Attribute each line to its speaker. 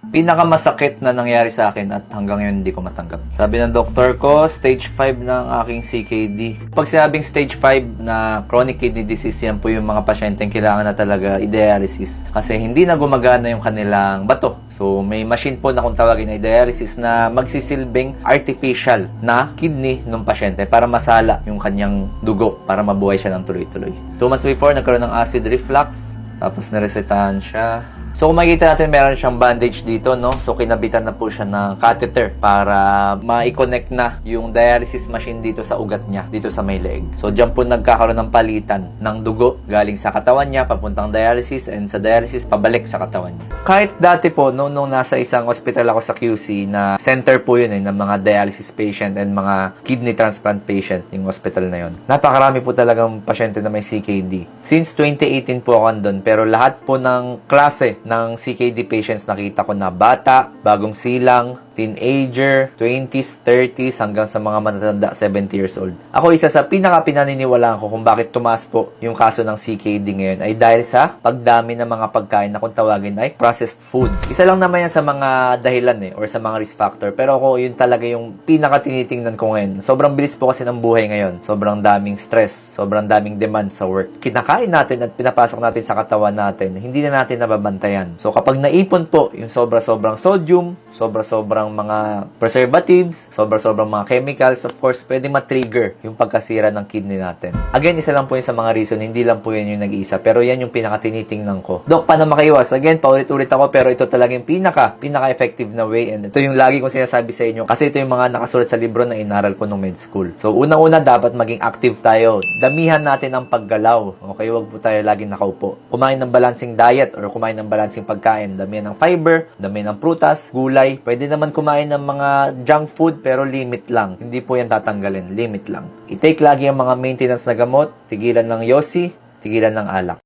Speaker 1: Pinakamasakit na nangyari sa akin at hanggang ngayon hindi ko matanggap. Sabi ng doktor ko, stage 5 ng aking CKD. Pag sinabing stage 5 na chronic kidney disease, yan po yung mga pasyenteng kailangan na talaga i-dialysis kasi hindi na gumagana yung kanilang bato. So, may machine po na kung tawagin na dialysis na magsisilbing artificial na kidney ng pasyente para masala yung kanyang dugo para mabuhay siya ng tuloy-tuloy. 2 months before, nagkaroon ng acid reflux. Tapos naresetahan siya. So kung makikita natin, meron siyang bandage dito, no? So kinabitan na po siya ng catheter para ma-connect na yung dialysis machine dito sa ugat niya, dito sa may leeg. So diyan po nagkakaroon ng palitan ng dugo galing sa katawan niya, papuntang dialysis, and sa dialysis, pabalik sa katawan niya. Kahit dati po, nung nasa isang hospital ako sa QC, na center po yun ng mga dialysis patient and mga kidney transplant patient, yung hospital na yun. Napakarami po talagang pasyente na may CKD. Since 2018 po ako andun, pero lahat po ng klase ng CKD patients nakita ko na bata, bagong silang, teenager, 20s, 30s, hanggang sa mga matatanda, 70 years old. Ako, isa sa pinaka-pinaniniwalaan ko kung bakit tumaas po yung kaso ng CKD ngayon ay dahil sa pagdami ng mga pagkain na kung tawagin ay processed food. Isa lang naman yan sa mga dahilan or sa mga risk factor. Pero ako, yun talaga yung pinaka-tinitingnan ko ngayon. Sobrang bilis po kasi ng buhay ngayon. Sobrang daming stress, sobrang daming demand sa work. Kinakain natin at pinapasok natin sa katawan natin, hindi na natin nababantayan. So kapag naipon po yung sobra-sobrang sodium, sobra-sobrang mga preservatives, sobra-sobrang mga chemicals, of course, pwede ma-trigger yung pagkasira ng kidney natin. Again, isa lang po yun sa mga reason, hindi lang po yan yung nag-iisa, pero yan yung pinaka-tinitingnan ko. Dok, paano makaiwas? Again, paulit-ulit ako, pero ito talagang pinaka-effective na way, and ito yung lagi kong sinasabi sa inyo, kasi ito yung mga nakasulat sa libro na inaral ko nung med school. So, unang-una, dapat maging active tayo. Damihan natin ang paggalaw. Okay, wag po tayo laging nakaupo. Kumain ng balancing diet or kumain ng balancing pagkain. Damihan ng fiber, damihan ng prutas, gulay. Pwede naman kumain ng mga junk food pero limit lang. Hindi po yan tatanggalin. Limit lang. I-take lagi ang mga maintenance na gamot, tigilan ng yosi, tigilan ng alak.